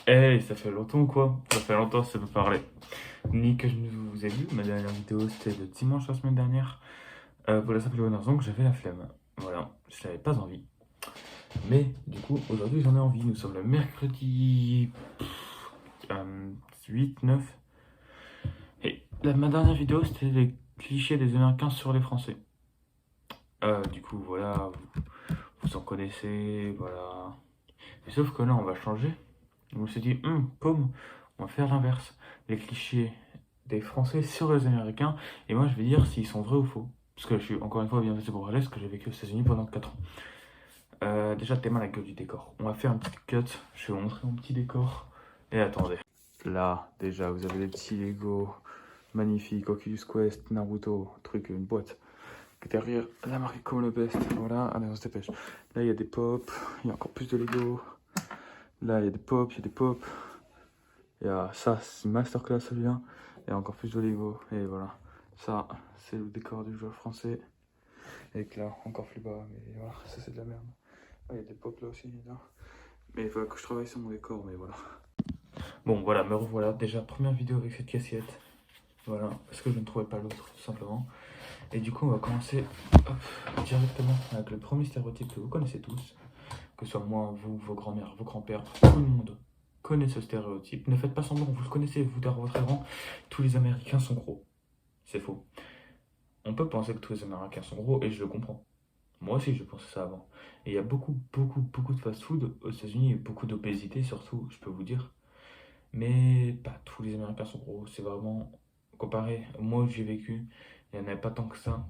Hey, ça fait longtemps quoi? Ça fait longtemps que ça peut parler. Ni que je ne vous ai vu, ma dernière vidéo c'était le dimanche la semaine dernière. Pour la simple et bonne raison que j'avais la flemme. Voilà, je n'avais pas envie. Mais du coup, aujourd'hui j'en ai envie. Nous sommes le mercredi 8, 9. Et ma dernière vidéo c'était les clichés des Américains sur les Français. Du coup, voilà, vous en connaissez, voilà. Mais sauf que là on va changer. Je me suis dit, pomme, on va faire l'inverse. Les clichés des Français sur les Américains, et moi je vais dire s'ils sont vrais ou faux. Parce que je suis encore une fois bien placé pour parler, parce que j'ai vécu aux États-Unis pendant 4 ans. Déjà, thème à la gueule du décor. On va faire un petit cut, je vais vous montrer mon petit décor. Et attendez. Là, déjà, vous avez des petits Lego magnifiques, Oculus Quest, Naruto, truc, une boîte. Derrière, la marque comme le best. Voilà, allez, on se dépêche. Là, il y a des pops, il y a encore plus de Lego. Là, il y a des pops, il y a des pops. Et ça, c'est une masterclass celui-là. Et encore plus de Lego. Et voilà. Ça, c'est le décor du joueur français. Et là, encore plus bas. Mais voilà, ça c'est de la merde. Ah, il y a des pop là aussi. Là. Mais il faut que je travaille sur mon décor. Mais voilà. Bon, voilà, me revoilà. Déjà, première vidéo avec cette cassette. Voilà. Parce que je ne trouvais pas l'autre, tout simplement. Et du coup, on va commencer directement avec le premier stéréotype que vous connaissez tous. Que ce soit moi, vous, vos grands-mères, vos grands-pères, tout le monde connaît ce stéréotype. Ne faites pas semblant, vous le connaissez, vous dans votre rang. Tous les Américains sont gros. C'est faux. On peut penser que tous les Américains sont gros et je le comprends. Moi aussi, je pensais ça avant. Et il y a beaucoup de fast-food aux États-Unis et beaucoup d'obésité surtout, je peux vous dire. Mais pas tous les Américains sont gros. C'est vraiment comparé. Moi, où j'ai vécu, il n'y en avait pas tant que ça.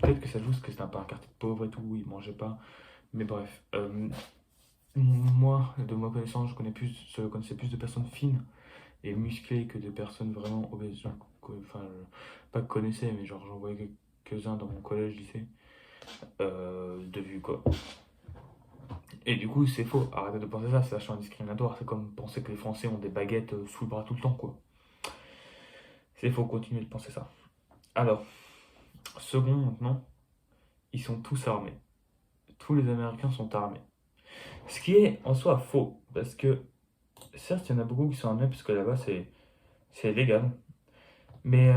Peut-être que ça joue parce que c'était un peu un quartier de pauvre et tout, ils mangeaient pas. Mais bref, moi, de ma connaissance, je connaissais plus de personnes fines et musclées que de personnes vraiment obèses. Enfin, pas que connaissais, mais genre j'en voyais quelques-uns dans mon collège, lycée, de vue quoi. Et du coup, c'est faux. Arrêtez de penser ça, c'est vachement discriminatoire. C'est comme penser que les Français ont des baguettes sous le bras tout le temps, quoi. C'est faux, continuez de penser ça. Alors, second maintenant, ils sont tous armés. Tous les Américains sont armés. Ce qui est en soi faux, parce que certes, il y en a beaucoup qui sont armés, parce que là-bas c'est légal. Mais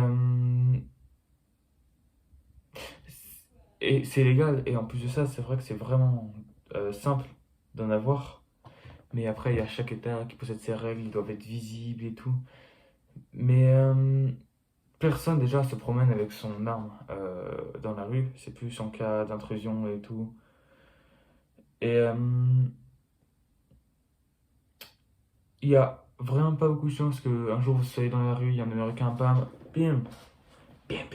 et c'est légal, et en plus de ça, c'est vrai que c'est vraiment simple d'en avoir. Mais après, il y a chaque État qui possède ses règles, ils doivent être visibles et tout. Mais personne déjà se promène avec son arme dans la rue, c'est plus en cas d'intrusion et tout. Et il y a vraiment pas beaucoup de chance qu'un jour vous soyez dans la rue, il y a un Américain, bam, bim, bim.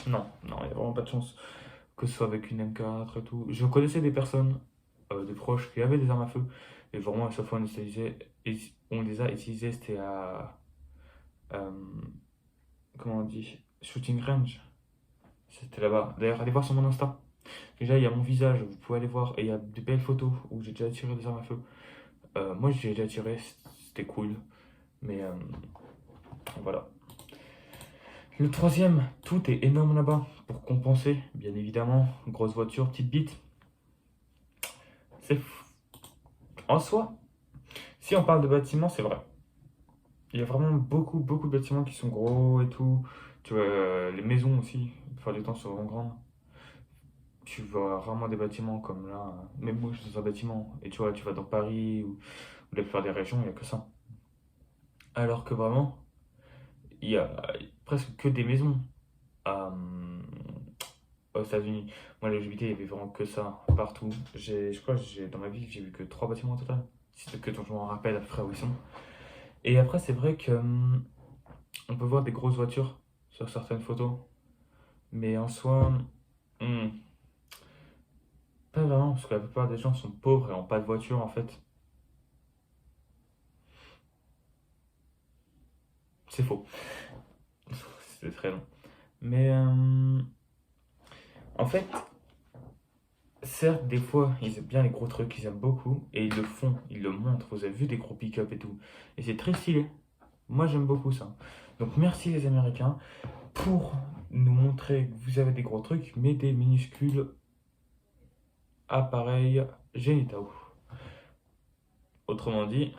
Non, non, il y a vraiment pas de chance que ce soit avec une M4 et tout. Je connaissais des personnes, des proches qui avaient des armes à feu, et vraiment à chaque fois on les a utilisées, c'était à, euh, comment on dit, shooting range. C'était là-bas. D'ailleurs, allez voir sur mon Insta. Déjà, il y a mon visage, vous pouvez aller voir, et il y a des belles photos où j'ai déjà tiré des armes à feu. Moi, j'ai déjà tiré, c'était cool, mais voilà. Le troisième, tout est énorme là-bas, pour compenser, bien évidemment. Grosse voiture, petite bite. C'est en soi, si on parle de bâtiments, c'est vrai. Il y a vraiment beaucoup de bâtiments qui sont gros et tout. Tu vois, les maisons aussi, la plupart du temps, sont vraiment grandes. Tu vois rarement des bâtiments comme là. Même moi, je suis dans un bâtiment. Et tu vois, tu vas dans Paris ou la plupart des régions, il n'y a que ça. Alors que vraiment, il y a presque que des maisons aux États-Unis. Moi, là où j'habitais, il y avait vraiment que ça partout. Je crois que dans ma vie, j'ai vu que 3 bâtiments au total. Si c'est que dont je m'en rappelle, frère Wilson. Et après, c'est vrai que on peut voir des grosses voitures sur certaines photos. Mais en soi, hmm, pas vraiment, parce que la plupart des gens sont pauvres et n'ont pas de voiture en fait. C'est faux. C'était très long. Mais en fait, certes, des fois, ils aiment bien les gros trucs, ils aiment beaucoup, et ils le font, ils le montrent. Vous avez vu des gros pick-up et tout. Et c'est très stylé. Moi, j'aime beaucoup ça. Donc, merci les Américains pour nous montrer que vous avez des gros trucs, mais des minuscules appareils génitaux. Autrement dit,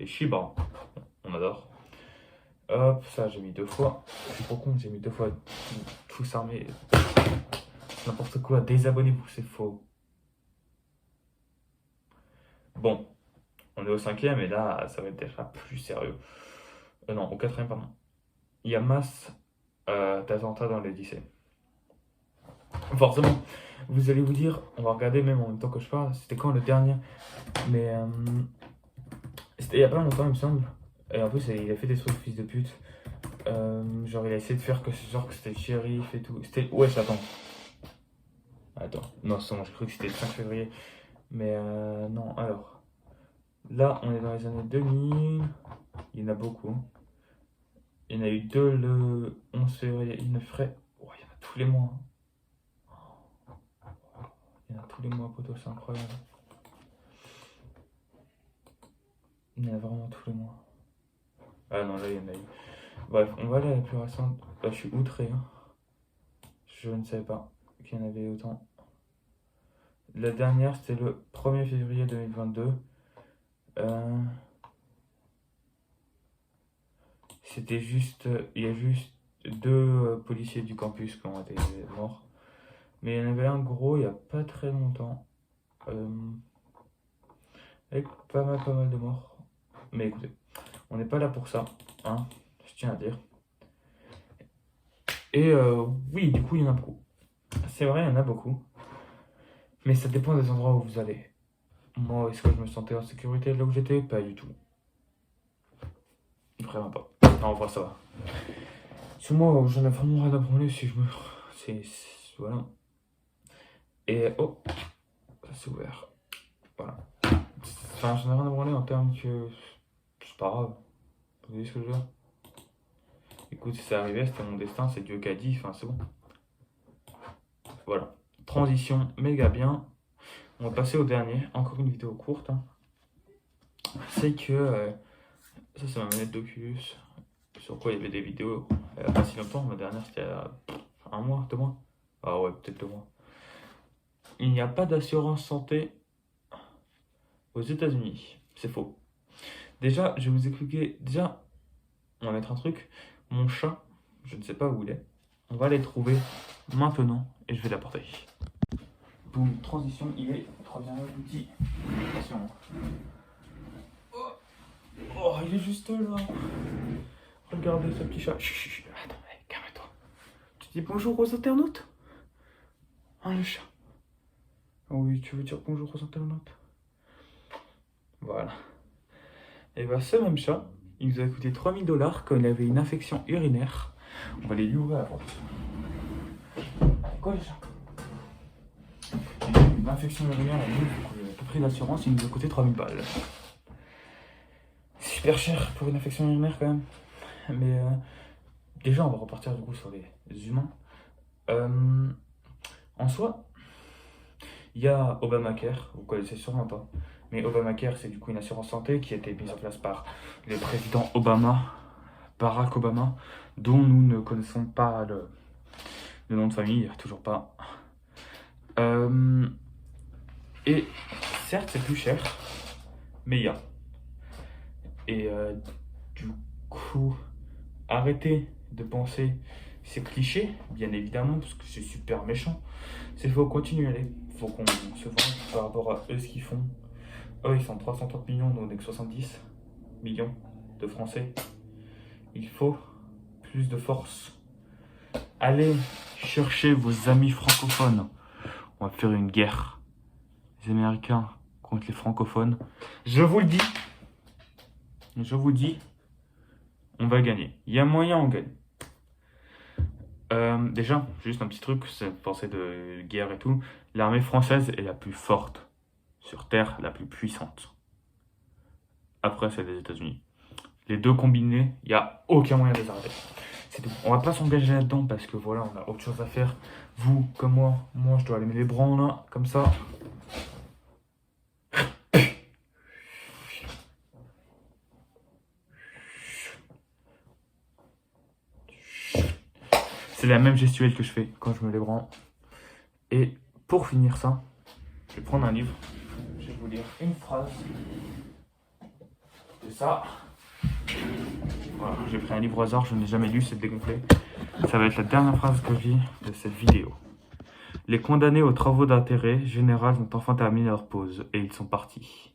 des Shiba. On adore. Hop, ça j'ai mis 2 fois. Je suis trop con, j'ai mis 2 fois tout ça, mais n'importe quoi. Désabonnez-vous, c'est faux. Bon, on est au 5e et là, ça va être déjà plus sérieux. Non, au 4e, pardon. Il y a masse d'attentats dans les lycées. Forcément, vous allez vous dire, on va regarder même en même temps que je parle, c'était quand le dernier? Mais c'était il y a pas longtemps, il me semble. Et en plus, il a fait des trucs fils de pute. Genre, il a essayé de faire que c'était le shérif et tout. C'était. Ouais, attends. Attends. Non, c'est bon, j'ai cru que c'était le 5 février. Mais non, alors. Là, on est dans les années 2000. Il y en a beaucoup. Il y en a eu 2 le 11 février. Il y en a frais. Oh, il y en a tous les mois. Il y en a tous les mois, poteau, c'est incroyable. Il y en a vraiment tous les mois. Ah non, là, il y en a eu. Bref, on va aller à la plus récente. Là, je suis outré. Hein. Je ne savais pas qu'il y en avait autant. La dernière, c'était le 1er février 2022. C'était juste. Il y a juste 2 policiers du campus qui ont été morts. Mais il y en avait un gros il n'y a pas très longtemps. Avec pas mal de morts. Mais écoutez, on n'est pas là pour ça. Hein, je tiens à dire. Et oui, du coup, il y en a beaucoup. C'est vrai, il y en a beaucoup. Mais ça dépend des endroits où vous allez. Moi, est-ce que je me sentais en sécurité là où j'étais? Pas du tout. Vraiment pas. Non, enfin, ça va. Sur moi, j'en ai vraiment rien à branler si je me. Voilà. Et oh, ça s'est ouvert. Voilà. Enfin, j'en ai rien à branler en termes que. C'est pas grave. Vous voyez ce que je veux dire? Écoute, si ça arrivait, c'était mon destin, c'est Dieu qui a dit, enfin, c'est bon. Voilà. Transition méga bien. On va passer au dernier. Encore une vidéo courte. Hein. C'est que. Ça, c'est ma manette d'Oculus. Sur quoi il y avait des vidéos il n'y a pas si longtemps. Ma dernière, c'était il y a 1 mois, 2 mois. Ah ouais, peut-être 2 mois. Il n'y a pas d'assurance santé aux États-Unis. C'est faux. Déjà, je vais vous expliquer. Déjà, on va mettre un truc. Mon chat, je ne sais pas où il est. On va les trouver maintenant et je vais l'apporter. Boum, transition, il est. Reviens là, l'outil. Attention. Oh, il est juste là. Regardez ce petit chat. Chut, attends, calme-toi. Tu dis bonjour aux internautes? Hein, le chat? Oui, tu veux dire bonjour aux internautes? Voilà. Et bah, ce même chat, il nous a coûté 3000 $ quand il avait une infection urinaire. On va les ouvrir à la porte. Quoi, le chat? Il a eu une infection urinaire, le prix d'assurance, il nous a coûté 3000 balles. C'est super cher pour une infection urinaire quand même. Mais déjà, on va repartir du coup sur les humains. En soi, il y a Obamacare, vous connaissez sûrement pas. Mais Obamacare, c'est du coup une assurance santé qui a été mise en place par le président Obama, Barack Obama, dont nous ne connaissons pas le nom de famille, toujours pas. Et certes, c'est plus cher, mais il y a. Et du coup, arrêtez de penser ces clichés, bien évidemment, parce que c'est super méchant. C'est faut continuer à aller. Faut qu'on se venge par rapport à eux, ce qu'ils font. Eux, ils sont 330 millions, nous on est que 70 millions de Français. Il faut plus de force. Allez chercher vos amis francophones. On va faire une guerre. Les Américains contre les francophones. Je vous le dis. Je vous dis. On va gagner. Il y a moyen, on gagne. Déjà, juste un petit truc, c'est pensée de guerre et tout. L'armée française est la plus forte sur Terre, la plus puissante. Après, c'est les États-Unis. Les deux combinés, il n'y a aucun moyen de les arrêter. C'est tout. On va pas s'engager là-dedans parce que voilà, on a autre chose à faire. Vous, comme moi, je dois aller mettre les bras là, comme ça. C'est la même gestuelle que je fais quand je me les branle. Et pour finir ça, je vais prendre un livre. Je vais vous lire une phrase de c'est ça. Voilà, j'ai pris un livre au hasard, je n'ai jamais lu, c'est dégonflé. Ça va être la dernière phrase que je lis de cette vidéo. Les condamnés aux travaux d'intérêt général ont enfin terminé leur pause et ils sont partis.